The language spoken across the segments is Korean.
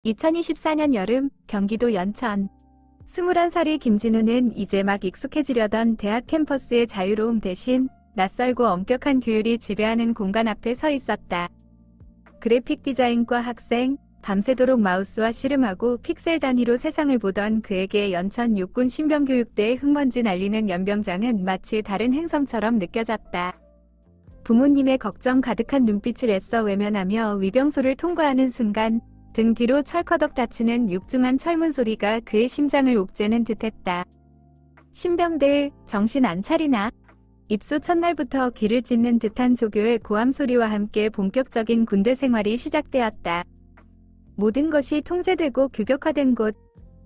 2024년 여름 경기도 연천. 21살의 김진우는 이제 막 익숙해지려던 대학 캠퍼스의 자유로움 대신 낯설고 엄격한 규율이 지배하는 공간 앞에 서 있었다. 그래픽 디자인과 학생, 밤새도록 마우스와 씨름하고 픽셀 단위로 세상을 보던 그에게 연천 육군 신병교육대의 흙먼지 날리는 연병장은 마치 다른 행성처럼 느껴졌다. 부모님의 걱정 가득한 눈빛을 애써 외면하며 위병소를 통과하는 순간 등 뒤로 철커덕 닫히는 육중한 철문 소리가 그의 심장을 옥죄는 듯했다. 신병들, 정신 안 차리나? 입소 첫날부터 귀를 찢는 듯한 조교의 고함 소리와 함께 본격적인 군대 생활이 시작되었다. 모든 것이 통제되고 규격화된 곳.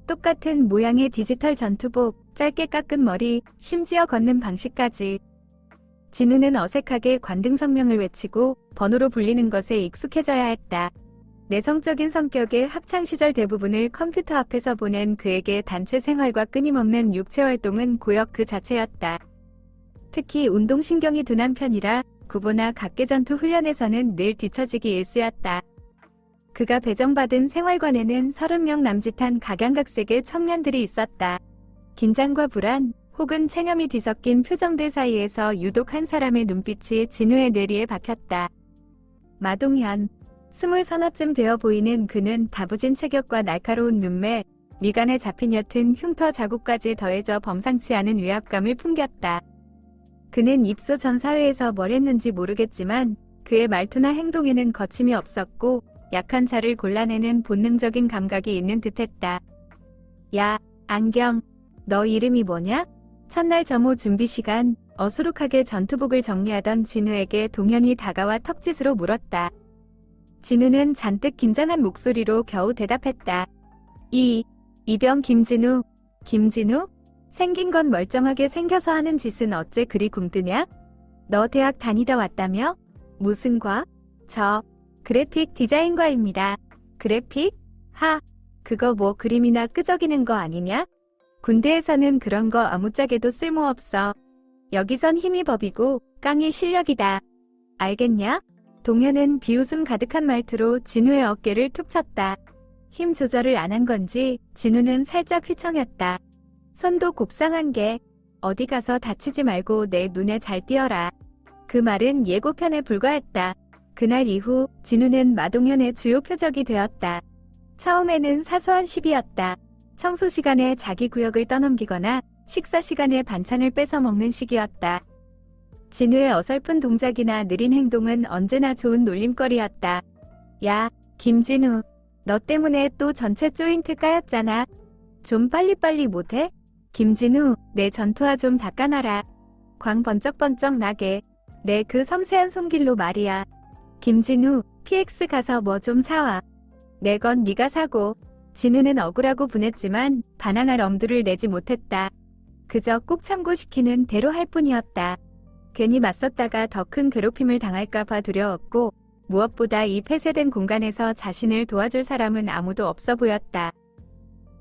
똑같은 모양의 디지털 전투복, 짧게 깎은 머리, 심지어 걷는 방식까지. 진우는 어색하게 관등 성명을 외치고 번호로 불리는 것에 익숙해져야 했다. 내성적인 성격의 학창시절 대부분을 컴퓨터 앞에서 보낸 그에게 단체 생활과 끊임없는 육체활동은 고역 그 자체였다. 특히 운동신경이 둔한 편이라 구보나 각계전투 훈련에서는 늘 뒤처지기 일쑤였다. 그가 배정받은 생활관에는 30명 남짓한 각양각색의 청년들이 있었다. 긴장과 불안, 혹은 체념이 뒤섞인 표정들 사이에서 유독 한 사람의 눈빛이 진우의 뇌리에 박혔다. 마동현. 20서너쯤 되어 보이는 그는 다부진 체격과 날카로운 눈매, 미간에 잡힌 옅은 흉터 자국까지 더해져 범상치 않은 위압감을 풍겼다. 그는 입소 전 사회에서 뭘 했는지 모르겠지만 그의 말투나 행동에는 거침이 없었고 약한 자를 골라내는 본능적인 감각이 있는 듯했다. 야, 안경. 너 이름이 뭐냐? 첫날 점호 준비 시간, 어수룩하게 전투복을 정리하던 진우에게 동현이 다가와 턱짓으로 물었다. 진우는 잔뜩 긴장한 목소리로 겨우 대답했다. 이병 김진우. 김진우? 생긴 건 멀쩡하게 생겨서 하는 짓은 어째 그리 굼뜨냐? 너 대학 다니다 왔다며? 무슨 과? 그래픽 디자인과입니다. 그래픽? 그거 뭐 그림이나 끄적이는 거 아니냐? 군대에서는 그런 거 아무짝에도 쓸모없어. 여기선 힘이 법이고 깡이 실력이다. 알겠냐? 동현은 비웃음 가득한 말투로 진우의 어깨를 툭 쳤다. 힘 조절을 안 한 건지 진우는 살짝 휘청였다. 손도 곱상한 게 어디 가서 다치지 말고 내 눈에 잘 띄어라. 그 말은 예고편에 불과했다. 그날 이후 진우는 마동현의 주요 표적이 되었다. 처음에는 사소한 시비였다. 청소 시간에 자기 구역을 떠넘기거나 식사 시간에 반찬을 뺏어 먹는 식이었다. 진우의 어설픈 동작이나 느린 행동은 언제나 좋은 놀림거리였다. 야, 김진우. 너 때문에 또 전체 조인트 까였잖아. 좀 빨리빨리 못해? 김진우, 내 전투화 좀 닦아놔라. 광 번쩍번쩍 나게. 내 그 섬세한 손길로 말이야. 김진우, PX 가서 뭐 좀 사와. 내 건 네가 사고. 진우는 억울하고 분했지만 반항할 엄두를 내지 못했다. 그저 꾹 참고 시키는 대로 할 뿐이었다. 괜히 맞섰다가 더 큰 괴롭힘을 당할까봐 두려웠고 무엇보다 이 폐쇄된 공간에서 자신을 도와줄 사람은 아무도 없어 보였다.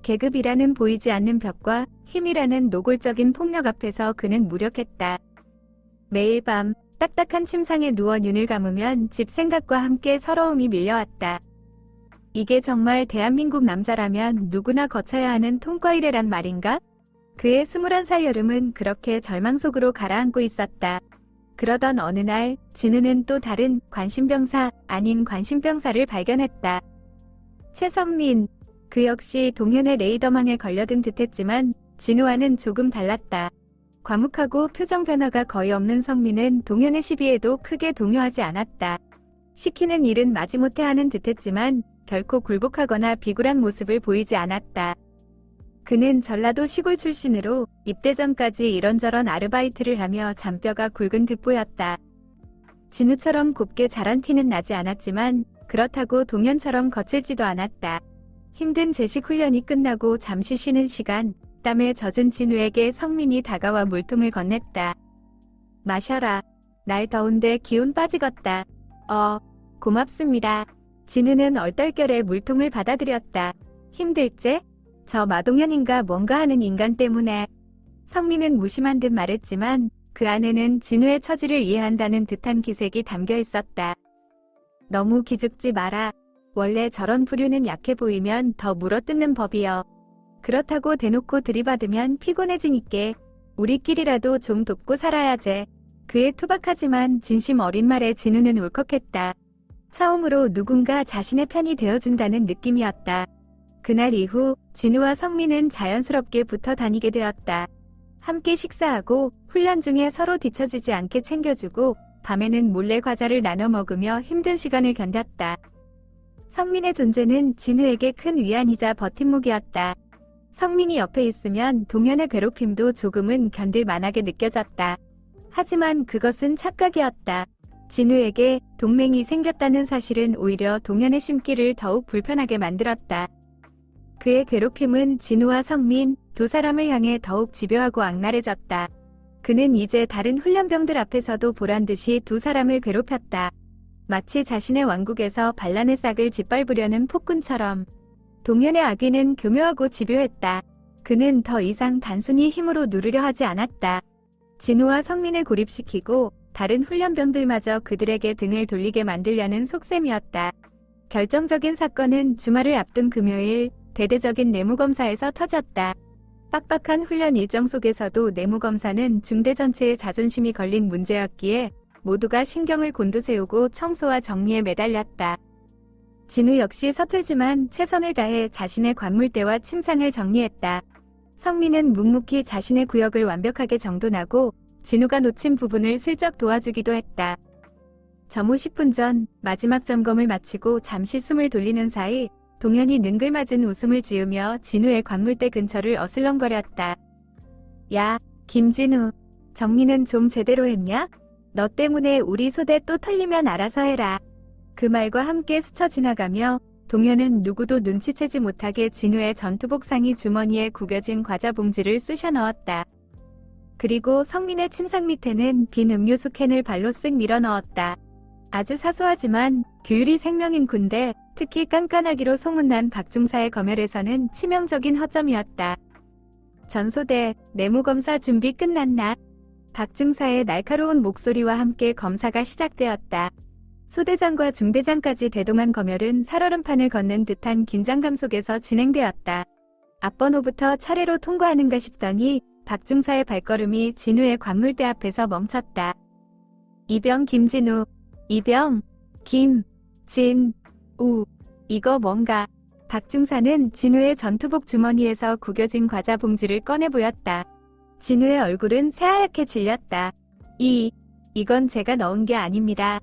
계급이라는 보이지 않는 벽과 힘이라는 노골적인 폭력 앞에서 그는 무력했다. 매일 밤 딱딱한 침상에 누워 눈을 감으면 집 생각과 함께 서러움이 밀려왔다. 이게 정말 대한민국 남자라면 누구나 거쳐야 하는 통과이래란 말인가? 그의 21살 여름은 그렇게 절망 속으로 가라앉고 있었다. 그러던 어느 날 진우는 또 다른 관심병사 아닌 관심병사를 발견했다. 최성민. 그 역시 동현의 레이더망에 걸려든 듯했지만 진우와는 조금 달랐다. 과묵하고 표정 변화가 거의 없는 성민은 동현의 시비에도 크게 동요하지 않았다. 시키는 일은 마지못해 하는 듯했지만 결코 굴복하거나 비굴한 모습을 보이지 않았다. 그는 전라도 시골 출신으로 입대 전까지 이런저런 아르바이트를 하며 잔뼈가 굵은 듯 보였다. 진우처럼 곱게 자란 티는 나지 않았지만 그렇다고 동현처럼 거칠지도 않았다. 힘든 제식 훈련이 끝나고 잠시 쉬는 시간, 땀에 젖은 진우에게 성민이 다가와 물통을 건넸다. 마셔라. 날 더운데 기운 빠지겄다. 고맙습니다. 진우는 얼떨결에 물통을 받아들였다. 힘들제? 저 마동현인가 뭔가 하는 인간 때문에. 성민은 무심한 듯 말했지만 그 안에는 진우의 처지를 이해한다는 듯한 기색이 담겨 있었다. 너무 기죽지 마라. 원래 저런 부류는 약해 보이면 더 물어뜯는 법이여. 그렇다고 대놓고 들이받으면 피곤해지니께 우리끼리라도 좀 돕고 살아야제. 그의 투박하지만 진심 어린 말에 진우는 울컥했다. 처음으로 누군가 자신의 편이 되어준다는 느낌이었다. 그날 이후 진우와 성민은 자연스럽게 붙어 다니게 되었다. 함께 식사하고 훈련 중에 서로 뒤처지지 않게 챙겨주고 밤에는 몰래 과자를 나눠 먹으며 힘든 시간을 견뎠다. 성민의 존재는 진우에게 큰 위안이자 버팀목이었다. 성민이 옆에 있으면 동현의 괴롭힘도 조금은 견딜 만하게 느껴졌다. 하지만 그것은 착각이었다. 진우에게 동맹이 생겼다는 사실은 오히려 동현의 심기를 더욱 불편하게 만들었다. 그의 괴롭힘은 진우와 성민 두 사람을 향해 더욱 집요하고 악랄해졌다. 그는 이제 다른 훈련병들 앞에서도 보란듯이 두 사람을 괴롭혔다. 마치 자신의 왕국에서 반란의 싹을 짓밟으려는 폭군처럼. 동현의 악의는 교묘하고 집요했다. 그는 더 이상 단순히 힘으로 누르려 하지 않았다. 진우와 성민을 고립시키고 다른 훈련병들마저 그들에게 등을 돌리게 만들려는 속셈이었다. 결정적인 사건은 주말을 앞둔 금요일 대대적인 내무검사에서 터졌다. 빡빡한 훈련 일정 속에서도 내무검사는 중대 전체의 자존심이 걸린 문제였기에 모두가 신경을 곤두세우고 청소와 정리에 매달렸다. 진우 역시 서툴지만 최선을 다해 자신의 관물대와 침상을 정리했다. 성민은 묵묵히 자신의 구역을 완벽하게 정돈하고 진우가 놓친 부분을 슬쩍 도와주기도 했다. 점호 10분 전 마지막 점검을 마치고 잠시 숨을 돌리는 사이 동현이 능글맞은 웃음을 지으며 진우의 관물대 근처를 어슬렁거렸다. 야, 김진우. 정리는 좀 제대로 했냐? 너 때문에 우리 소대 또 털리면 알아서 해라. 그 말과 함께 스쳐 지나가며 동현은 누구도 눈치채지 못하게 진우의 전투복 상의 주머니에 구겨진 과자 봉지를 쑤셔 넣었다. 그리고 성민의 침상 밑에는 빈 음료수 캔을 발로 쓱 밀어 넣었다. 아주 사소하지만 규율이 생명인 군대, 특히 깐깐하기로 소문난 박중사의 검열에서는 치명적인 허점이었다. 전소대, 내무검사 준비 끝났나? 박중사의 날카로운 목소리와 함께 검사가 시작되었다. 소대장과 중대장까지 대동한 검열은 살얼음판을 걷는 듯한 긴장감 속에서 진행되었다. 앞번호부터 차례로 통과하는가 싶더니 박중사의 발걸음이 진우의 관물대 앞에서 멈췄다. 이병 김진우. 이병, 김, 진, 우. 이거 뭔가. 박중사는 진우의 전투복 주머니에서 구겨진 과자 봉지를 꺼내 보였다. 진우의 얼굴은 새하얗게 질렸다. 이건 제가 넣은 게 아닙니다.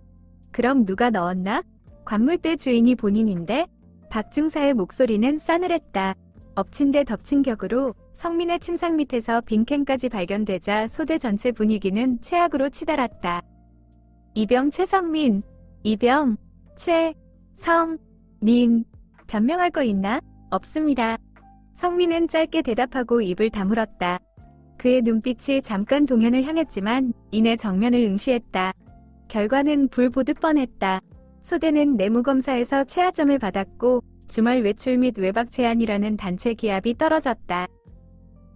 그럼 누가 넣었나? 관물대 주인이 본인인데? 박중사의 목소리는 싸늘했다. 엎친 데 덮친 격으로 성민의 침상 밑에서 빈캔까지 발견되자 소대 전체 분위기는 최악으로 치달았다. 이병 최성민. 이병 최성민. 변명할 거 있나? 없습니다. 성민은 짧게 대답하고 입을 다물었다. 그의 눈빛이 잠깐 동현을 향했지만 이내 정면을 응시했다. 결과는 불 보듯 뻔했다. 소대는 내무검사에서 최하점을 받았고 주말 외출 및 외박 제한이라는 단체 기합이 떨어졌다.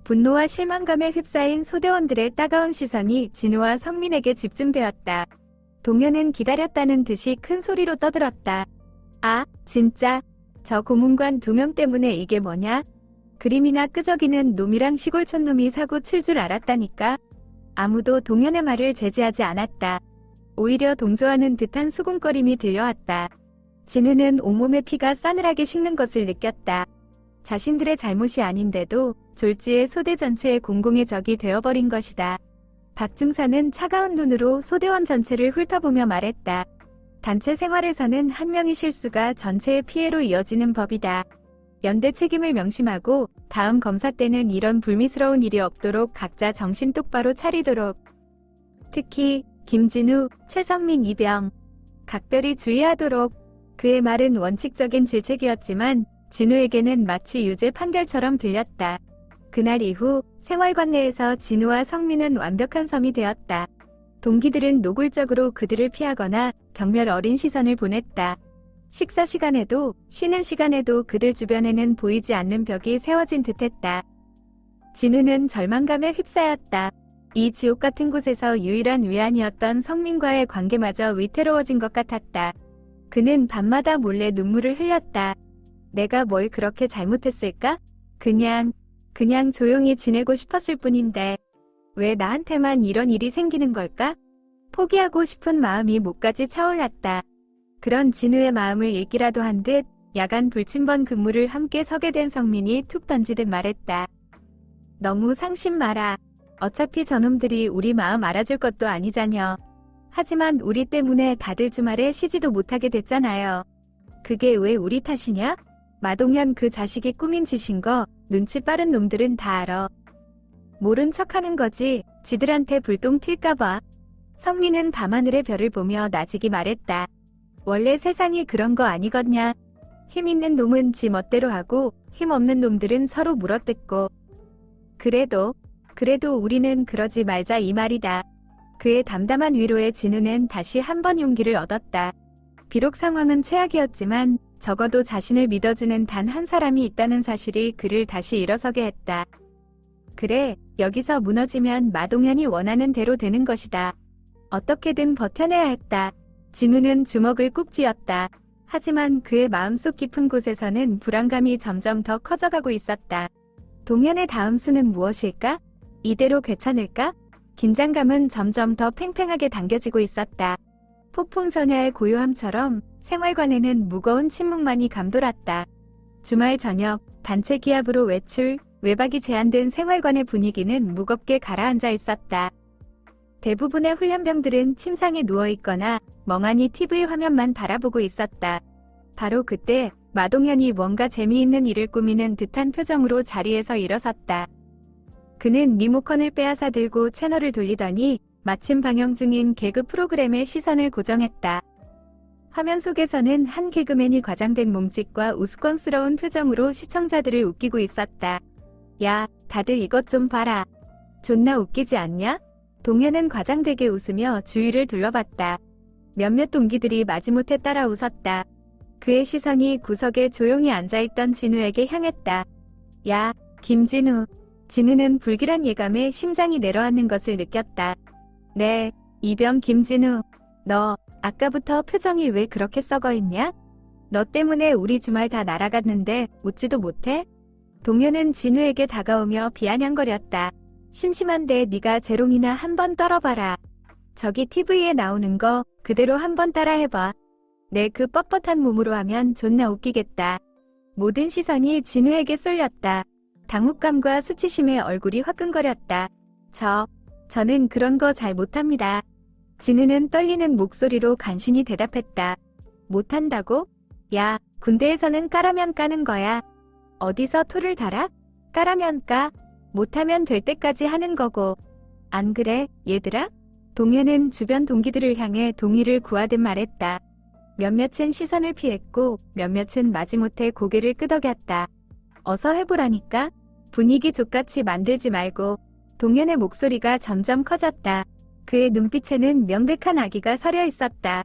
분노와 실망감에 휩싸인 소대원들의 따가운 시선이 진우와 성민에게 집중되었다. 동현은 기다렸다는 듯이 큰 소리로 떠들었다. 아, 진짜. 저 고문관 2명 때문에 이게 뭐냐? 그림이나 끄적이는 놈이랑 시골촌 놈이 사고 칠 줄 알았다니까. 아무도 동현의 말을 제지하지 않았다. 오히려 동조하는 듯한 수군거림이 들려왔다. 진우는 온몸에 피가 싸늘하게 식는 것을 느꼈다. 자신들의 잘못이 아닌데도 졸지에 소대 전체의 공공의 적이 되어버린 것이다. 박중사는 차가운 눈으로 소대원 전체를 훑어보며 말했다. 단체 생활에서는 한 명의 실수가 전체의 피해로 이어지는 법이다. 연대 책임을 명심하고 다음 검사 때는 이런 불미스러운 일이 없도록 각자 정신 똑바로 차리도록. 특히 김진우, 최성민, 이병. 각별히 주의하도록. 그의 말은 원칙적인 질책이었지만 진우에게는 마치 유죄 판결처럼 들렸다. 그날 이후 생활관 내에서 진우와 성민은 완벽한 섬이 되었다. 동기들은 노골적으로 그들을 피하거나 경멸 어린 시선을 보냈다. 식사 시간에도 쉬는 시간에도 그들 주변에는 보이지 않는 벽이 세워진 듯했다. 진우는 절망감에 휩싸였다. 이 지옥 같은 곳에서 유일한 위안이었던 성민과의 관계마저 위태로워진 것 같았다. 그는 밤마다 몰래 눈물을 흘렸다. 내가 뭘 그렇게 잘못했을까? 그냥 조용히 지내고 싶었을 뿐인데 왜 나한테만 이런 일이 생기는 걸까? 포기하고 싶은 마음이 목까지 차올랐다. 그런 진우의 마음을 읽기라도 한 듯 야간 불침번 근무를 함께 서게 된 성민이 툭 던지듯 말했다. 너무 상심 마라. 어차피 저놈들이 우리 마음 알아줄 것도 아니자녀. 하지만 우리 때문에 다들 주말에 쉬지도 못하게 됐잖아요. 그게 왜 우리 탓이냐? 마동현 그 자식이 꾸민 짓인 거 눈치 빠른 놈들은 다 알아. 모른 척하는 거지. 지들한테 불똥 튈까봐. 성민은 밤하늘의 별을 보며 나직이 말했다. 원래 세상이 그런 거 아니겠냐. 힘 있는 놈은 지 멋대로 하고 힘 없는 놈들은 서로 물어뜯고. 그래도 우리는 그러지 말자 이 말이다. 그의 담담한 위로에 진우는 다시 한 번 용기를 얻었다. 비록 상황은 최악이었지만 적어도 자신을 믿어주는 단 한 사람이 있다는 사실이 그를 다시 일어서게 했다. 그래, 여기서 무너지면 마동현이 원하는 대로 되는 것이다. 어떻게든 버텨내야 했다. 진우는 주먹을 꾹 쥐었다. 하지만 그의 마음속 깊은 곳에서는 불안감이 점점 더 커져가고 있었다. 동현의 다음 수는 무엇일까? 이대로 괜찮을까? 긴장감은 점점 더 팽팽하게 당겨지고 있었다. 폭풍 전야의 고요함처럼 생활관에는 무거운 침묵만이 감돌았다. 주말 저녁, 단체 기합으로 외박이 제한된 생활관의 분위기는 무겁게 가라앉아 있었다. 대부분의 훈련병들은 침상에 누워있거나 멍하니 TV 화면만 바라보고 있었다. 바로 그때 마동현이 뭔가 재미있는 일을 꾸미는 듯한 표정으로 자리에서 일어섰다. 그는 리모컨을 빼앗아 들고 채널을 돌리더니 마침 방영 중인 개그 프로그램에 시선을 고정했다. 화면 속에서는 한 개그맨이 과장된 몸짓과 우스꽝스러운 표정으로 시청자들을 웃기고 있었다. 야, 다들 이것 좀 봐라. 존나 웃기지 않냐? 동현은 과장되게 웃으며 주위를 둘러봤다. 몇몇 동기들이 마지못해 따라 웃었다. 그의 시선이 구석에 조용히 앉아있던 진우에게 향했다. 야, 김진우. 진우는 불길한 예감에 심장이 내려앉는 것을 느꼈다. 네, 이병 김진우. 너 아까부터 표정이 왜 그렇게 썩어있냐? 너 때문에 우리 주말 다 날아갔는데 웃지도 못해? 동현은 진우에게 다가오며 비아냥거렸다. 심심한데 네가 재롱이나 한번 떨어봐라. 저기 TV에 나오는 거 그대로 한번 따라해봐. 내 그 뻣뻣한 몸으로 하면 존나 웃기겠다. 모든 시선이 진우에게 쏠렸다. 당혹감과 수치심에 얼굴이 화끈거렸다. 저는 그런 거 잘 못합니다. 진우는 떨리는 목소리로 간신히 대답했다. 못한다고? 야, 군대에서는 까라면 까는 거야. 어디서 토를 달아? 까라면 까. 못하면 될 때까지 하는 거고. 안 그래, 얘들아? 동현은 주변 동기들을 향해 동의를 구하듯 말했다. 몇몇은 시선을 피했고 몇몇은 마지못해 고개를 끄덕였다. 어서 해보라니까. 분위기 족같이 만들지 말고. 동현의 목소리가 점점 커졌다. 그의 눈빛에는 명백한 악의가 서려 있었다.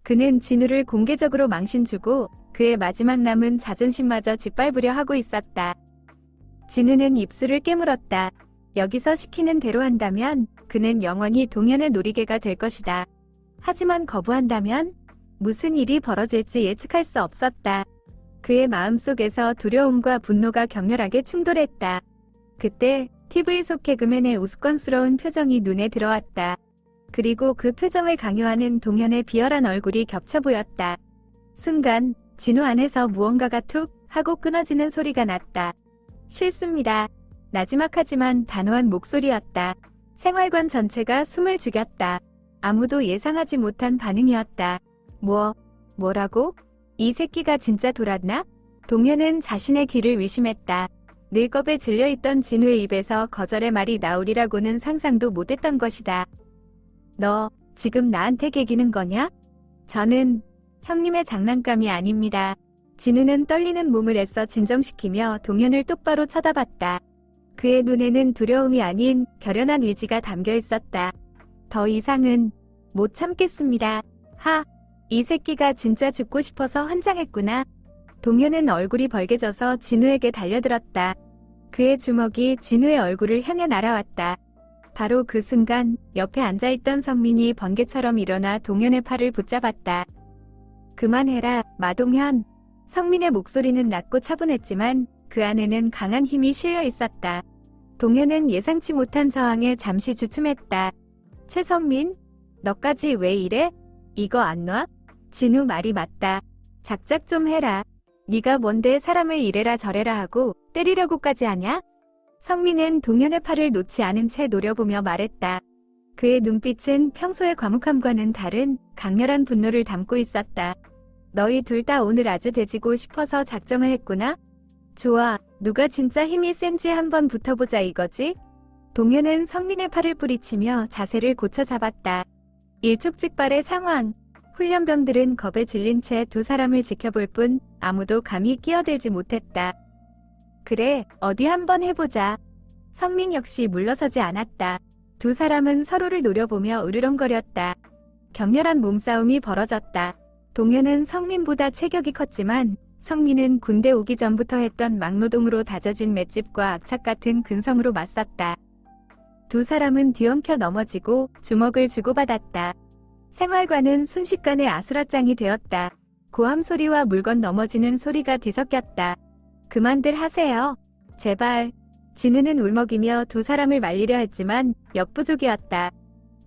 그는 진우를 공개적으로 망신주고 그의 마지막 남은 자존심마저 짓밟으려 하고 있었다. 진우는 입술을 깨물었다. 여기서 시키는 대로 한다면 그는 영원히 동현의 놀이개가 될 것이다. 하지만 거부한다면 무슨 일이 벌어질지 예측할 수 없었다. 그의 마음속에서 두려움과 분노가 격렬하게 충돌했다. 그때 TV 속 개그맨의 우스꽝스러운 표정이 눈에 들어왔다. 그리고 그 표정을 강요하는 동현의 비열한 얼굴이 겹쳐 보였다. 순간 진우 안에서 무언가가 툭 하고 끊어지는 소리가 났다. 싫습니다. 나지막하지만 단호한 목소리였다. 생활관 전체가 숨을 죽였다. 아무도 예상하지 못한 반응이었다. 뭐라고? 이 새끼가 진짜 돌았나? 동현은 자신의 귀를 의심했다. 늙겁에 질려있던 진우의 입에서 거절의 말이 나오리라고는 상상도 못했던 것이다. 너 지금 나한테 개기는 거냐? 저는 형님의 장난감이 아닙니다. 진우는 떨리는 몸을 애써 진정시키며 동현을 똑바로 쳐다봤다. 그의 눈에는 두려움이 아닌 결연한 의지가 담겨 있었다. 더 이상은 못 참겠습니다. 이 새끼가 진짜 죽고 싶어서 환장했구나. 동현은 얼굴이 벌개져서 진우에게 달려들었다. 그의 주먹이 진우의 얼굴을 향해 날아왔다. 바로 그 순간 옆에 앉아있던 성민이 번개처럼 일어나 동현의 팔을 붙잡았다. 그만해라, 마동현. 성민의 목소리는 낮고 차분했지만 그 안에는 강한 힘이 실려 있었다. 동현은 예상치 못한 저항에 잠시 주춤했다. 최성민? 너까지 왜 이래? 이거 안 놔? 진우 말이 맞다. 작작 좀 해라. 네가 뭔데 사람을 이래라 저래라 하고 때리려고까지 하냐? 성민은 동현의 팔을 놓지 않은 채 노려보며 말했다. 그의 눈빛은 평소의 과묵함과는 다른 강렬한 분노를 담고 있었다. 너희 둘 다 오늘 아주 돼지고 싶어서 작정을 했구나? 좋아, 누가 진짜 힘이 센지 한번 붙어보자 이거지? 동현은 성민의 팔을 뿌리치며 자세를 고쳐 잡았다. 일촉즉발의 상황. 훈련병들은 겁에 질린 채 두 사람을 지켜볼 뿐 아무도 감히 끼어들지 못했다. 그래, 어디 한번 해보자. 성민 역시 물러서지 않았다. 두 사람은 서로를 노려보며 으르렁거렸다. 격렬한 몸싸움이 벌어졌다. 동현은 성민보다 체격이 컸지만 성민은 군대 오기 전부터 했던 막노동으로 다져진 맷집과 악착 같은 근성으로 맞섰다. 두 사람은 뒤엉켜 넘어지고 주먹을 주고받았다. 생활관은 순식간에 아수라장이 되었다. 고함 소리와 물건 넘어지는 소리가 뒤섞였다. 그만들 하세요. 제발. 진우는 울먹이며 두 사람을 말리려 했지만 역부족이었다.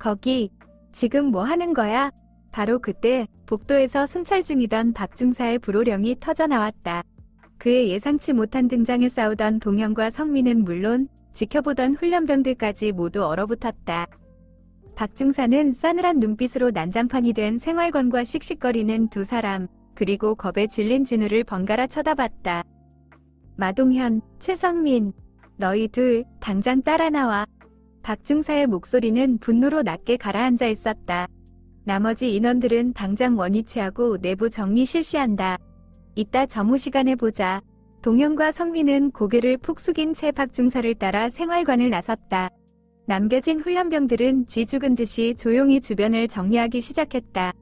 거기, 지금 뭐 하는 거야? 바로 그때 복도에서 순찰 중이던 박중사의 불호령이 터져나왔다. 그의 예상치 못한 등장에 싸우던 동현과 성민은 물론 지켜보던 훈련병들까지 모두 얼어붙었다. 박중사는 싸늘한 눈빛으로 난장판이 된 생활관과 씩씩거리는 두 사람, 그리고 겁에 질린 진우를 번갈아 쳐다봤다. 마동현, 최성민, 너희 둘 당장 따라 나와. 박중사의 목소리는 분노로 낮게 가라앉아 있었다. 나머지 인원들은 당장 원위치하고 내부 정리 실시한다. 이따 점호 시간에 보자. 동현과 성민은 고개를 푹 숙인 채 박중사를 따라 생활관을 나섰다. 남겨진 훈련병들은 쥐 죽은 듯이 조용히 주변을 정리하기 시작했다.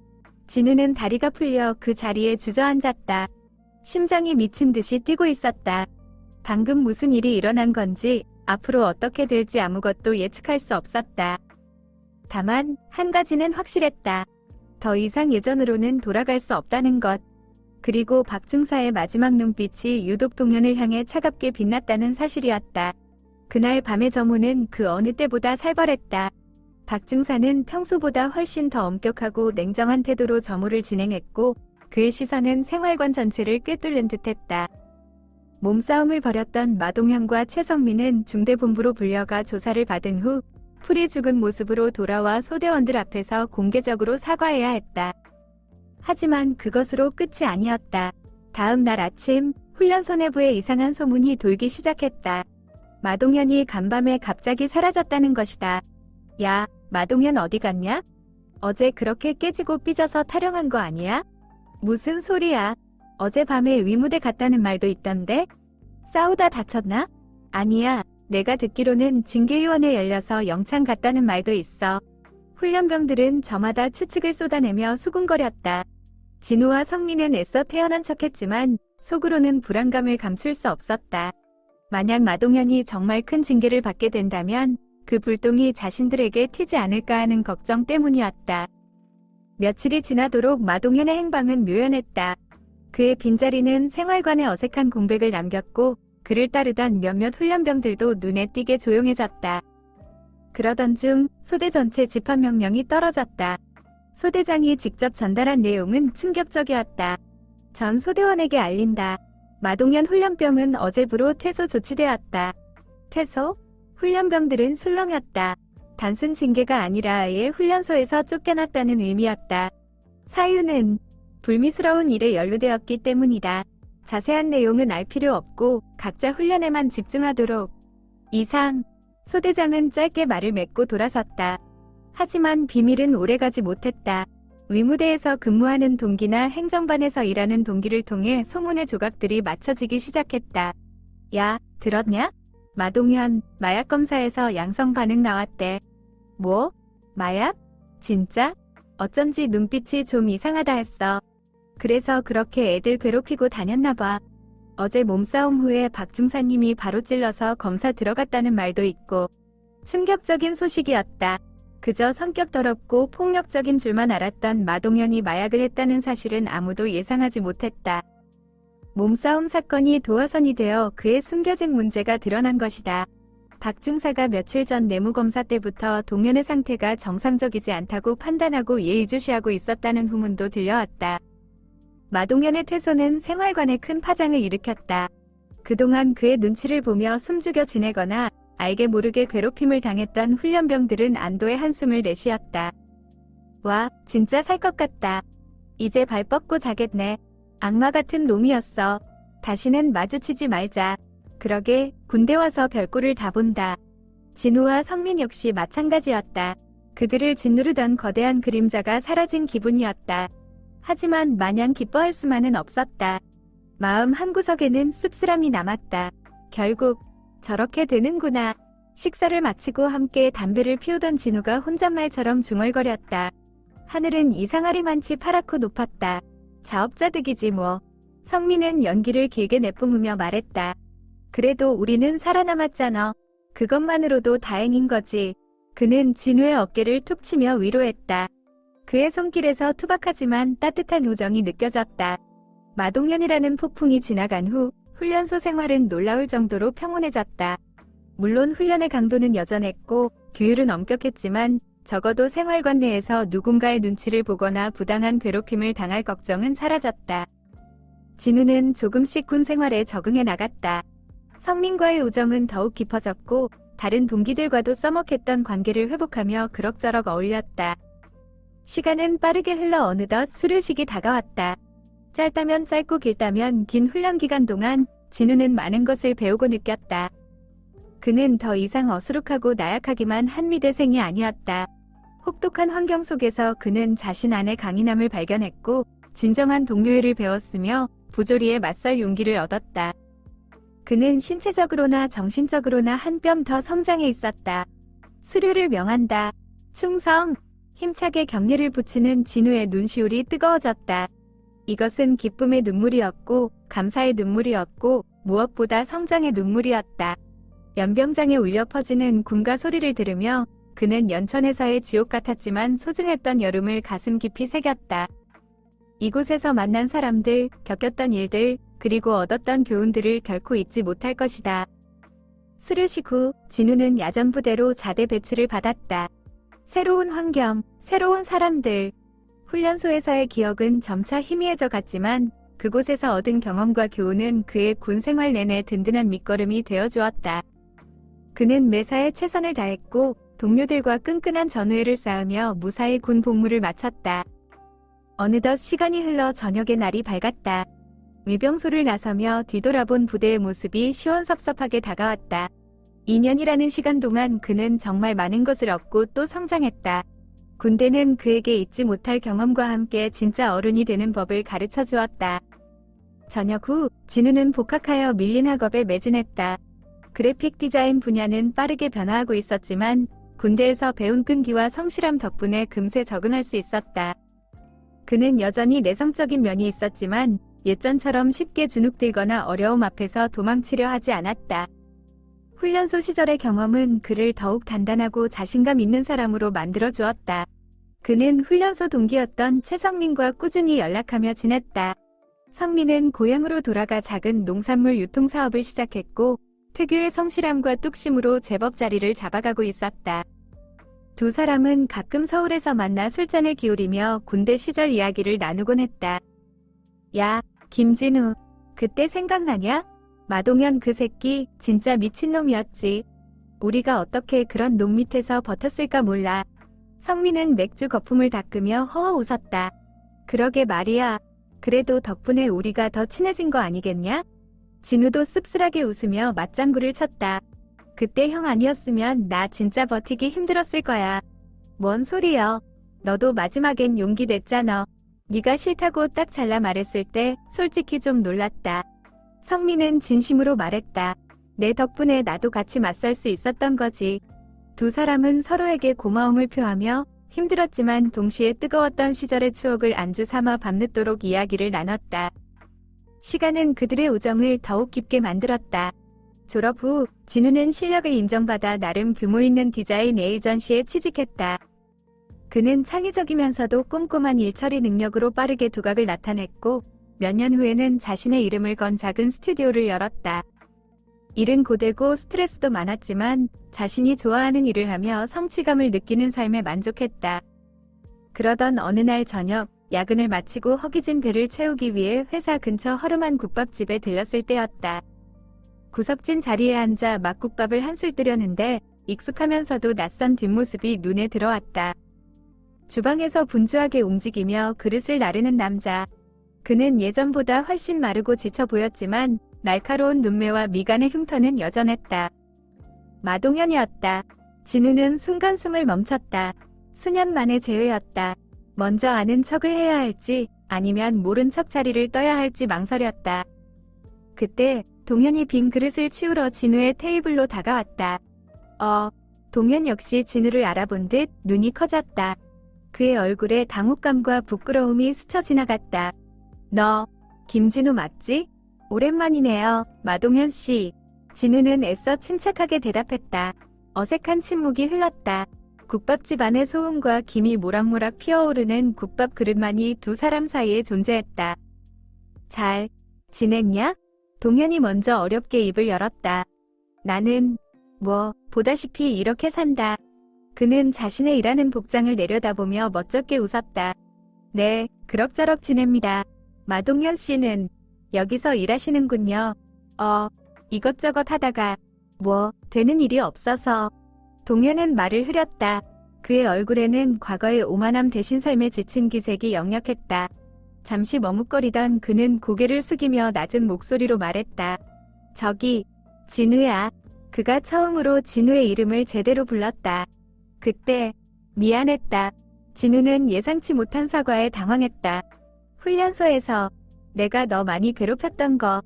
진우는 다리가 풀려 그 자리에 주저앉았다. 심장이 미친 듯이 뛰고 있었다. 방금 무슨 일이 일어난 건지, 앞으로 어떻게 될지 아무것도 예측할 수 없었다. 다만 한 가지는 확실했다. 더 이상 예전으로는 돌아갈 수 없다는 것. 그리고 박중사의 마지막 눈빛이 유독 동현을 향해 차갑게 빛났다는 사실이었다. 그날 밤의 점호는 그 어느 때보다 살벌했다. 박중사는 평소보다 훨씬 더 엄격하고 냉정한 태도로 점호를 진행했고 그의 시선은 생활관 전체를 꿰뚫는 듯했다. 몸싸움을 벌였던 마동현과 최성민은 중대본부로 불려가 조사를 받은 후 풀이 죽은 모습으로 돌아와 소대원들 앞에서 공개적으로 사과해야 했다. 하지만 그것으로 끝이 아니었다. 다음 날 아침 훈련소 내부에 이상한 소문이 돌기 시작했다. 마동현이 간밤에 갑자기 사라졌다는 것이다. 야, 마동현 어디 갔냐? 어제 그렇게 깨지고 삐져서 타령한 거 아니야? 무슨 소리야? 어젯밤에 위무대 갔다는 말도 있던데? 싸우다 다쳤나? 아니야. 내가 듣기로는 징계위원회 열려서 영창 갔다는 말도 있어. 훈련병들은 저마다 추측을 쏟아내며 수군거렸다. 진우와 성민은 애써 태어난 척했지만 속으로는 불안감을 감출 수 없었다. 만약 마동현이 정말 큰 징계를 받게 된다면 그 불똥이 자신들에게 튀지 않을까 하는 걱정 때문이었다. 며칠이 지나도록 마동현의 행방은 묘연했다. 그의 빈자리는 생활관에 어색한 공백을 남겼고 그를 따르던 몇몇 훈련병들도 눈에 띄게 조용해졌다. 그러던 중 소대 전체 집합명령이 떨어졌다. 소대장이 직접 전달한 내용은 충격적이었다. 전 소대원에게 알린다. 마동현 훈련병은 어제부로 퇴소 조치되었다. 퇴소? 훈련병들은 술렁였다. 단순 징계가 아니라 아예 훈련소에서 쫓겨났다는 의미였다. 사유는 불미스러운 일에 연루되었기 때문이다. 자세한 내용은 알 필요 없고 각자 훈련에만 집중하도록. 이상. 소대장은 짧게 말을 맺고 돌아섰다. 하지만 비밀은 오래가지 못했다. 위무대에서 근무하는 동기나 행정반에서 일하는 동기를 통해 소문의 조각들이 맞춰지기 시작했다. 야, 들었냐? 마동현, 마약 검사에서 양성 반응 나왔대. 뭐? 마약? 진짜? 어쩐지 눈빛이 좀 이상하다 했어. 그래서 그렇게 애들 괴롭히고 다녔나봐. 어제 몸싸움 후에 박중사님이 바로 찔러서 검사 들어갔다는 말도 있고. 충격적인 소식이었다. 그저 성격 더럽고 폭력적인 줄만 알았던 마동현이 마약을 했다는 사실은 아무도 예상하지 못했다. 몸싸움 사건이 도화선이 되어 그의 숨겨진 문제가 드러난 것이다. 박 중사가 며칠 전 내무검사 때부터 동현의 상태가 정상적이지 않다고 판단하고 예의주시하고 있었다는 후문도 들려왔다. 마동현의 퇴소는 생활관에 큰 파장을 일으켰다. 그동안 그의 눈치를 보며 숨죽여 지내거나 알게 모르게 괴롭힘을 당했던 훈련병들은 안도의 한숨을 내쉬었다. 와, 진짜 살 것 같다. 이제 발 뻗고 자겠네. 악마 같은 놈이었어. 다시는 마주치지 말자. 그러게 군대 와서 별꼴을 다 본다. 진우와 성민 역시 마찬가지였다. 그들을 짓누르던 거대한 그림자가 사라진 기분이었다. 하지만 마냥 기뻐할 수만은 없었다. 마음 한구석에는 씁쓸함이 남았다. 결국 저렇게 되는구나. 식사를 마치고 함께 담배를 피우던 진우가 혼잣말처럼 중얼거렸다. 하늘은 이상하리만치 파랗고 높았다. 자업자득이지 뭐. 성민은 연기를 길게 내뿜으며 말했다. 그래도 우리는 살아남았잖아. 그것만으로도 다행인 거지. 그는 진우의 어깨를 툭 치며 위로했다. 그의 손길에서 투박하지만 따뜻한 우정이 느껴졌다. 마동현이라는 폭풍이 지나간 후 훈련소 생활은 놀라울 정도로 평온해졌다. 물론 훈련의 강도는 여전했고 규율은 엄격했지만 적어도 생활관 내에서 누군가의 눈치를 보거나 부당한 괴롭힘을 당할 걱정은 사라졌다. 진우는 조금씩 군 생활에 적응해 나갔다. 성민과의 우정은 더욱 깊어졌고 다른 동기들과도 써먹했던 관계를 회복하며 그럭저럭 어울렸다. 시간은 빠르게 흘러 어느덧 수료식이 다가왔다. 짧다면 짧고 길다면 긴 훈련 기간 동안 진우는 많은 것을 배우고 느꼈다. 그는 더 이상 어수룩하고 나약하기만 한 미대생이 아니었다. 혹독한 환경 속에서 그는 자신 안의 강인함을 발견했고 진정한 동료애를 배웠으며 부조리에 맞설 용기를 얻었다. 그는 신체적으로나 정신적으로나 한 뼘 더 성장해 있었다. 수료를 명한다. 충성! 힘차게 격려를 붙이는 진우의 눈시울이 뜨거워졌다. 이것은 기쁨의 눈물이었고 감사의 눈물이었고 무엇보다 성장의 눈물이었다. 연병장에 울려 퍼지는 군가 소리를 들으며 그는 연천에서의 지옥 같았지만 소중했던 여름을 가슴 깊이 새겼다. 이곳에서 만난 사람들, 겪었던 일들, 그리고 얻었던 교훈들을 결코 잊지 못할 것이다. 수료식 후 진우는 야전부대로 자대 배치를 받았다. 새로운 환경, 새로운 사람들. 훈련소에서의 기억은 점차 희미해져 갔지만 그곳에서 얻은 경험과 교훈은 그의 군 생활 내내 든든한 밑거름이 되어주었다. 그는 매사에 최선을 다했고 동료들과 끈끈한 전우애를 쌓으며 무사히 군 복무를 마쳤다. 어느덧 시간이 흘러 저녁의 날이 밝았다. 위병소를 나서며 뒤돌아본 부대의 모습이 시원섭섭하게 다가왔다. 2년이라는 시간 동안 그는 정말 많은 것을 얻고 또 성장했다. 군대는 그에게 잊지 못할 경험과 함께 진짜 어른이 되는 법을 가르쳐 주었다. 저녁 후 진우는 복학하여 밀린 학업에 매진했다. 그래픽 디자인 분야는 빠르게 변화하고 있었지만 군대에서 배운 끈기와 성실함 덕분에 금세 적응할 수 있었다. 그는 여전히 내성적인 면이 있었지만 예전처럼 쉽게 주눅들거나 어려움 앞에서 도망치려 하지 않았다. 훈련소 시절의 경험은 그를 더욱 단단하고 자신감 있는 사람으로 만들어 주었다. 그는 훈련소 동기였던 최성민과 꾸준히 연락하며 지냈다. 성민은 고향으로 돌아가 작은 농산물 유통사업을 시작했고 특유의 성실함과 뚝심으로 제법 자리를 잡아가고 있었다. 두 사람은 가끔 서울에서 만나 술잔을 기울이며 군대 시절 이야기를 나누곤 했다. 야, 김진우, 그때 생각나냐? 마동현 그 새끼 진짜 미친놈이었지. 우리가 어떻게 그런 놈 밑에서 버텼을까 몰라. 성민은 맥주 거품을 닦으며 허허 웃었다. 그러게 말이야. 그래도 덕분에 우리가 더 친해진 거 아니겠냐? 진우도 씁쓸하게 웃으며 맞장구를 쳤다. 그때 형 아니었으면 나 진짜 버티기 힘들었을 거야. 뭔 소리여. 너도 마지막엔 용기 냈잖아. 네가 싫다고 딱 잘라 말했을 때 솔직히 좀 놀랐다. 성민은 진심으로 말했다. 내 덕분에 나도 같이 맞설 수 있었던 거지. 두 사람은 서로에게 고마움을 표하며 힘들었지만 동시에 뜨거웠던 시절의 추억을 안주 삼아 밤늦도록 이야기를 나눴다. 시간은 그들의 우정을 더욱 깊게 만들었다. 졸업 후 진우는 실력을 인정받아 나름 규모 있는 디자인 에이전시에 취직했다. 그는 창의적이면서도 꼼꼼한 일처리 능력으로 빠르게 두각을 나타냈고 몇 년 후에는 자신의 이름을 건 작은 스튜디오를 열었다. 일은 고되고 스트레스도 많았지만 자신이 좋아하는 일을 하며 성취감을 느끼는 삶에 만족했다. 그러던 어느 날 저녁, 야근을 마치고 허기진 배를 채우기 위해 회사 근처 허름한 국밥집에 들렀을 때였다. 구석진 자리에 앉아 막국밥을 한술 뜨려는데 익숙하면서도 낯선 뒷모습이 눈에 들어왔다. 주방에서 분주하게 움직이며 그릇을 나르는 남자. 그는 예전보다 훨씬 마르고 지쳐 보였지만 날카로운 눈매와 미간의 흉터는 여전했다. 마동현이었다. 진우는 순간 숨을 멈췄다. 수년 만의 재회였다. 먼저 아는 척을 해야 할지 아니면 모른 척 자리를 떠야 할지 망설였다. 그때 동현이 빈 그릇을 치우러 진우의 테이블로 다가왔다. 동현 역시 진우를 알아본 듯 눈이 커졌다. 그의 얼굴에 당혹감과 부끄러움이 스쳐 지나갔다. 너, 김진우 맞지? 오랜만이네요, 마동현 씨. 진우는 애써 침착하게 대답했다. 어색한 침묵이 흘렀다. 국밥집 안의 소음과 김이 모락모락 피어오르는 국밥 그릇만이 두 사람 사이에 존재했다. 잘 지냈냐? 동현이 먼저 어렵게 입을 열었다. 나는 보다시피 이렇게 산다. 그는 자신의 일하는 복장을 내려다보며 멋쩍게 웃었다. 네, 그럭저럭 지냅니다. 마동현 씨는 여기서 일하시는군요. 이것저것 하다가 되는 일이 없어서. 동현은 말을 흐렸다. 그의 얼굴에는 과거의 오만함 대신 삶에 지친 기색이 역력했다. 잠시 머뭇거리던 그는 고개를 숙이며 낮은 목소리로 말했다. 저기, 진우야. 그가 처음으로 진우의 이름을 제대로 불렀다. 그때 미안했다. 진우는 예상치 못한 사과에 당황했다. 훈련소에서 내가 너 많이 괴롭혔던 거.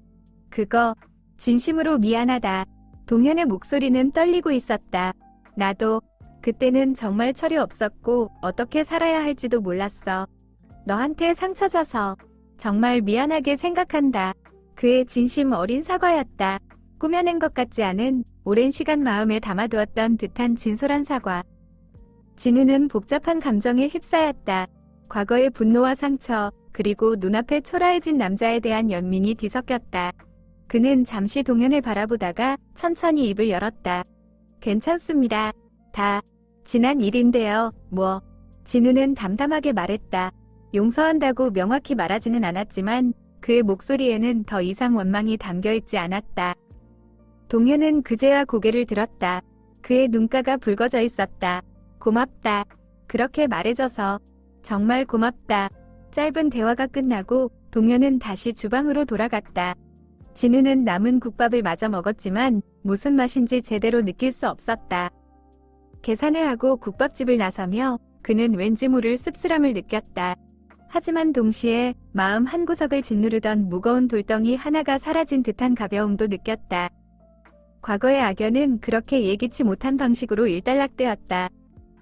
그거 진심으로 미안하다. 동현의 목소리는 떨리고 있었다. 나도 그때는 정말 철이 없었고 어떻게 살아야 할지도 몰랐어. 너한테 상처 줘서 정말 미안하게 생각한다. 그의 진심 어린 사과였다. 꾸며낸 것 같지 않은 오랜 시간 마음에 담아두었던 듯한 진솔한 사과. 진우는 복잡한 감정에 휩싸였다. 과거의 분노와 상처, 그리고 눈앞에 초라해진 남자에 대한 연민이 뒤섞였다. 그는 잠시 동현을 바라보다가 천천히 입을 열었다. 괜찮습니다. 다 지난 일인데요. 진우는 담담하게 말했다. 용서한다고 명확히 말하지는 않았지만 그의 목소리에는 더 이상 원망이 담겨있지 않았다. 동현은 그제야 고개를 들었다. 그의 눈가가 붉어져 있었다. 고맙다. 그렇게 말해줘서 정말 고맙다. 짧은 대화가 끝나고 동현은 다시 주방으로 돌아갔다. 진우는 남은 국밥을 마저 먹었지만 무슨 맛인지 제대로 느낄 수 없었다. 계산을 하고 국밥집을 나서며 그는 왠지 모를 씁쓸함을 느꼈다. 하지만 동시에 마음 한구석을 짓누르던 무거운 돌덩이 하나가 사라진 듯한 가벼움도 느꼈다. 과거의 악연은 그렇게 예기치 못한 방식으로 일단락되었다.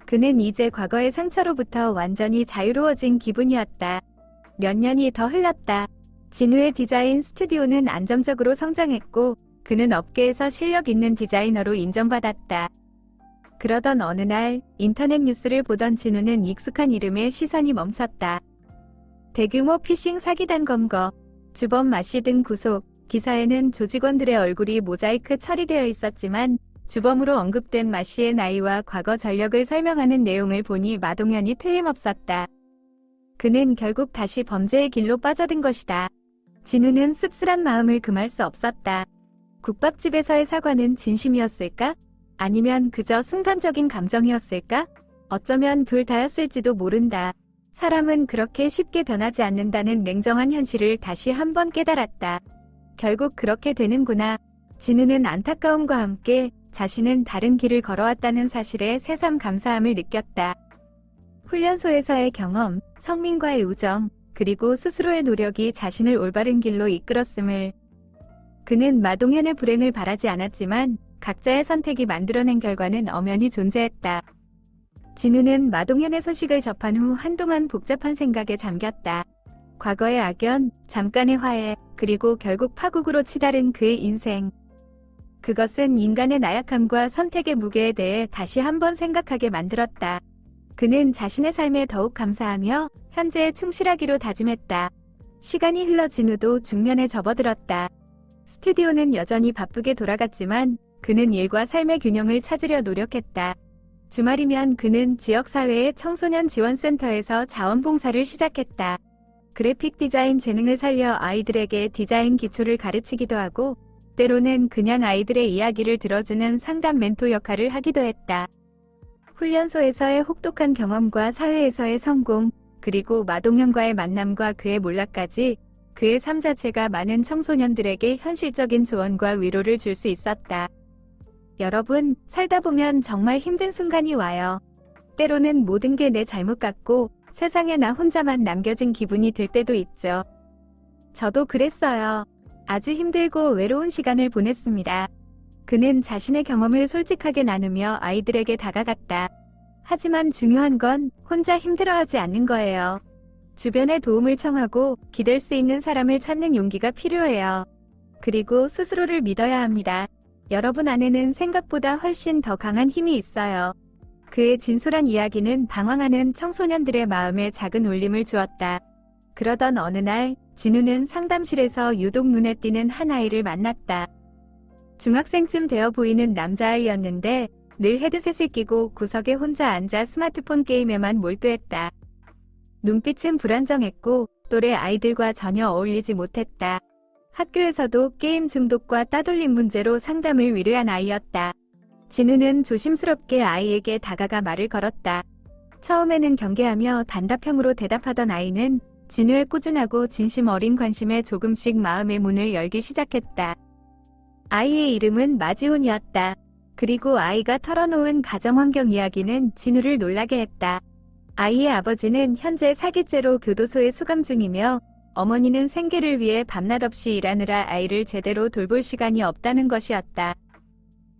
그는 이제 과거의 상처로부터 완전히 자유로워진 기분이었다. 몇 년이 더 흘렀다. 진우의 디자인 스튜디오는 안정적으로 성장했고 그는 업계에서 실력 있는 디자이너로 인정받았다. 그러던 어느 날 인터넷 뉴스를 보던 진우는 익숙한 이름에 시선이 멈췄다. 대규모 피싱 사기단 검거, 주범 마씨 등 구속, 기사에는 조직원들의 얼굴이 모자이크 처리되어 있었지만 주범으로 언급된 마씨의 나이와 과거 전력을 설명하는 내용을 보니 마동현이 틀림없었다. 그는 결국 다시 범죄의 길로 빠져든 것이다. 진우는 씁쓸한 마음을 금할 수 없었다. 국밥집에서의 사과는 진심이었을까? 아니면 그저 순간적인 감정이었을까? 어쩌면 둘 다였을지도 모른다. 사람은 그렇게 쉽게 변하지 않는다는 냉정한 현실을 다시 한번 깨달았다. 결국 그렇게 되는구나. 진우는 안타까움과 함께 자신은 다른 길을 걸어왔다는 사실에 새삼 감사함을 느꼈다. 훈련소에서의 경험, 성민과의 우정, 그리고 스스로의 노력이 자신을 올바른 길로 이끌었음을. 그는 마동현의 불행을 바라지 않았지만 각자의 선택이 만들어낸 결과는 엄연히 존재했다. 진우는 마동현의 소식을 접한 후 한동안 복잡한 생각에 잠겼다. 과거의 악연, 잠깐의 화해, 그리고 결국 파국으로 치달은 그의 인생. 그것은 인간의 나약함과 선택의 무게에 대해 다시 한번 생각하게 만들었다. 그는 자신의 삶에 더욱 감사하며 현재에 충실하기로 다짐했다. 시간이 흘러 진우도 중년에 접어들었다. 스튜디오는 여전히 바쁘게 돌아갔지만 그는 일과 삶의 균형을 찾으려 노력했다. 주말이면 그는 지역사회의 청소년 지원센터에서 자원봉사를 시작했다. 그래픽 디자인 재능을 살려 아이들에게 디자인 기초를 가르치기도 하고 때로는 그냥 아이들의 이야기를 들어주는 상담 멘토 역할을 하기도 했다. 훈련소에서의 혹독한 경험과 사회에서의 성공, 그리고 마동현과의 만남과 그의 몰락까지 그의 삶 자체가 많은 청소년들에게 현실적인 조언과 위로를 줄 수 있었다. 여러분, 살다 보면 정말 힘든 순간이 와요. 때로는 모든 게 내 잘못 같고 세상에 나 혼자만 남겨진 기분이 들 때도 있죠. 저도 그랬어요. 아주 힘들고 외로운 시간을 보냈습니다. 그는 자신의 경험을 솔직하게 나누며 아이들에게 다가갔다. 하지만 중요한 건 혼자 힘들어하지 않는 거예요. 주변의 도움을 청하고 기댈 수 있는 사람을 찾는 용기가 필요해요. 그리고 스스로를 믿어야 합니다. 여러분 안에는 생각보다 훨씬 더 강한 힘이 있어요. 그의 진솔한 이야기는 방황하는 청소년들의 마음에 작은 울림을 주었다. 그러던 어느 날, 진우는 상담실에서 유독 눈에 띄는 한 아이를 만났다. 중학생쯤 되어 보이는 남자아이였는데 늘 헤드셋을 끼고 구석에 혼자 앉아 스마트폰 게임에만 몰두했다. 눈빛은 불안정했고 또래 아이들과 전혀 어울리지 못했다. 학교에서도 게임 중독과 따돌림 문제로 상담을 위로한 아이였다. 진우는 조심스럽게 아이에게 다가가 말을 걸었다. 처음에는 경계하며 단답형으로 대답하던 아이는 진우의 꾸준하고 진심 어린 관심에 조금씩 마음의 문을 열기 시작했다. 아이의 이름은 마지훈이었다. 그리고 아이가 털어놓은 가정환경 이야기는 진우를 놀라게 했다. 아이의 아버지는 현재 사기죄로 교도소에 수감 중이며 어머니는 생계를 위해 밤낮 없이 일하느라 아이를 제대로 돌볼 시간이 없다는 것이었다.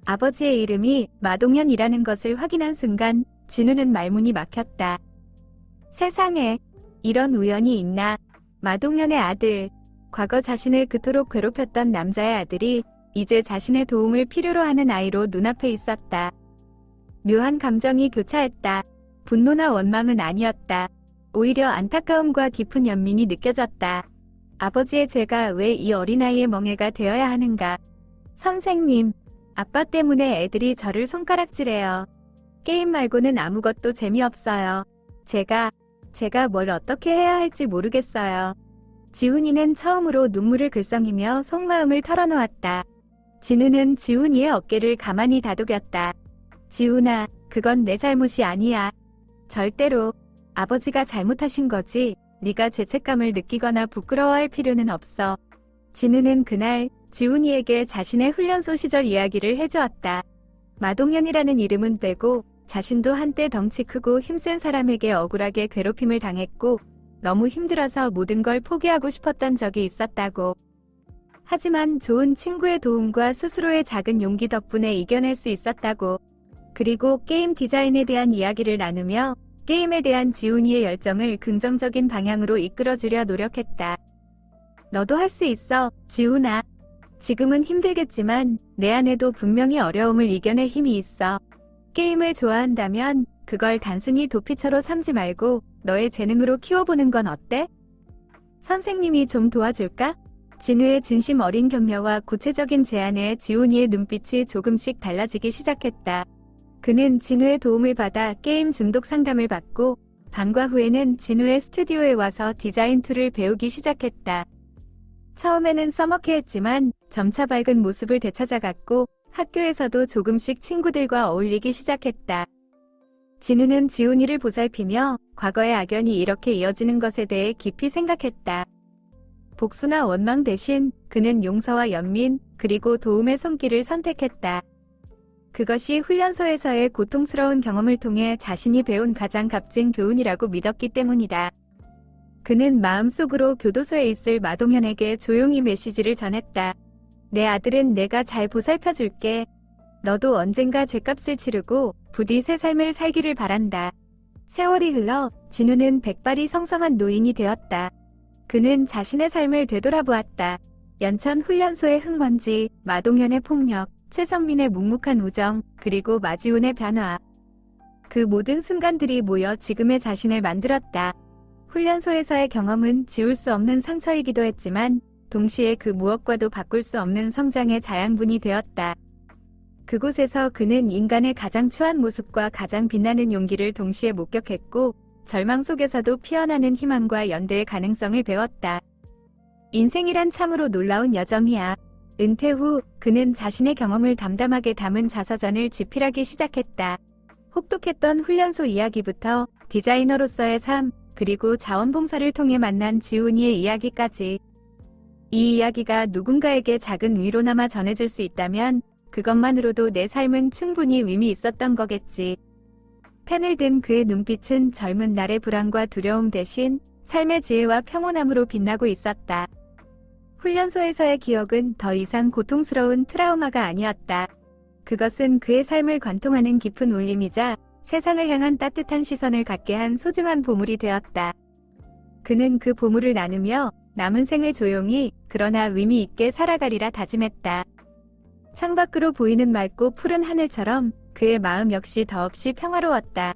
아버지의 이름이 마동현이라는 것을 확인한 순간 진우는 말문이 막혔다. 세상에, 이런 우연이 있나. 마동현의 아들, 과거 자신을 그토록 괴롭혔던 남자의 아들이 이제 자신의 도움을 필요로 하는 아이로 눈앞에 있었다. 묘한 감정이 교차했다. 분노나 원망은 아니었다. 오히려 안타까움과 깊은 연민이 느껴졌다. 아버지의 죄가 왜 이 어린아이의 멍해가 되어야 하는가. 선생님, 아빠 때문에 애들이 저를 손가락질해요. 게임 말고는 아무것도 재미없어요. 제가 뭘 어떻게 해야 할지 모르겠어요. 지훈이는 처음으로 눈물을 글썽이며 속마음을 털어놓았다. 진우는 지훈이의 어깨를 가만히 다독였다. 지훈아, 그건 내 잘못이 아니야. 절대로. 아버지가 잘못하신 거지. 네가 죄책감을 느끼거나 부끄러워할 필요는 없어. 진우는 그날 지훈이에게 자신의 훈련소 시절 이야기를 해주었다. 마동현이라는 이름은 빼고 자신도 한때 덩치 크고 힘센 사람에게 억울하게 괴롭힘을 당했고 너무 힘들어서 모든 걸 포기하고 싶었던 적이 있었다고. 하지만 좋은 친구의 도움과 스스로의 작은 용기 덕분에 이겨낼 수 있었다고. 그리고 게임 디자인에 대한 이야기를 나누며 게임에 대한 지훈이의 열정을 긍정적인 방향으로 이끌어주려 노력했다. 너도 할 수 있어, 지훈아. 지금은 힘들겠지만 내 안에도 분명히 어려움을 이겨낼 힘이 있어. 게임을 좋아한다면 그걸 단순히 도피처로 삼지 말고 너의 재능으로 키워보는 건 어때? 선생님이 좀 도와줄까? 진우의 진심 어린 격려와 구체적인 제안에 지훈이의 눈빛이 조금씩 달라지기 시작했다. 그는 진우의 도움을 받아 게임 중독 상담을 받고 방과 후에는 진우의 스튜디오에 와서 디자인 툴을 배우기 시작했다. 처음에는 서먹해했지만 점차 밝은 모습을 되찾아갔고 학교에서도 조금씩 친구들과 어울리기 시작했다. 진우는 지훈이를 보살피며 과거의 악연이 이렇게 이어지는 것에 대해 깊이 생각했다. 복수나 원망 대신 그는 용서와 연민, 그리고 도움의 손길을 선택했다. 그것이 훈련소에서의 고통스러운 경험을 통해 자신이 배운 가장 값진 교훈이라고 믿었기 때문이다. 그는 마음속으로 교도소에 있을 마동현에게 조용히 메시지를 전했다. 내 아들은 내가 잘 보살펴줄게. 너도 언젠가 죄값을 치르고 부디 새 삶을 살기를 바란다. 세월이 흘러 진우는 백발이 성성한 노인이 되었다. 그는 자신의 삶을 되돌아보았다. 연천 훈련소의 흙먼지, 마동현의 폭력, 최성민의 묵묵한 우정, 그리고 마지훈의 변화. 그 모든 순간들이 모여 지금의 자신을 만들었다. 훈련소에서의 경험은 지울 수 없는 상처이기도 했지만 동시에 그 무엇과도 바꿀 수 없는 성장의 자양분이 되었다. 그곳에서 그는 인간의 가장 추한 모습과 가장 빛나는 용기를 동시에 목격했고 절망 속에서도 피어나는 희망과 연대의 가능성을 배웠다. 인생이란 참으로 놀라운 여정이야. 은퇴 후 그는 자신의 경험을 담담하게 담은 자서전을 집필하기 시작했다. 혹독했던 훈련소 이야기부터 디자이너로서의 삶, 그리고 자원봉사를 통해 만난 지훈이의 이야기까지. 이 이야기가 누군가에게 작은 위로나마 전해질 수 있다면 그것만으로도 내 삶은 충분히 의미 있었던 거겠지. 펜을 든 그의 눈빛은 젊은 날의 불안과 두려움 대신 삶의 지혜와 평온함으로 빛나고 있었다. 훈련소에서의 기억은 더 이상 고통스러운 트라우마가 아니었다. 그것은 그의 삶을 관통하는 깊은 울림이자 세상을 향한 따뜻한 시선을 갖게 한 소중한 보물이 되었다. 그는 그 보물을 나누며 남은 생을 조용히 그러나 의미 있게 살아가리라 다짐했다. 창밖으로 보이는 맑고 푸른 하늘처럼 그의 마음 역시 더없이 평화로웠다.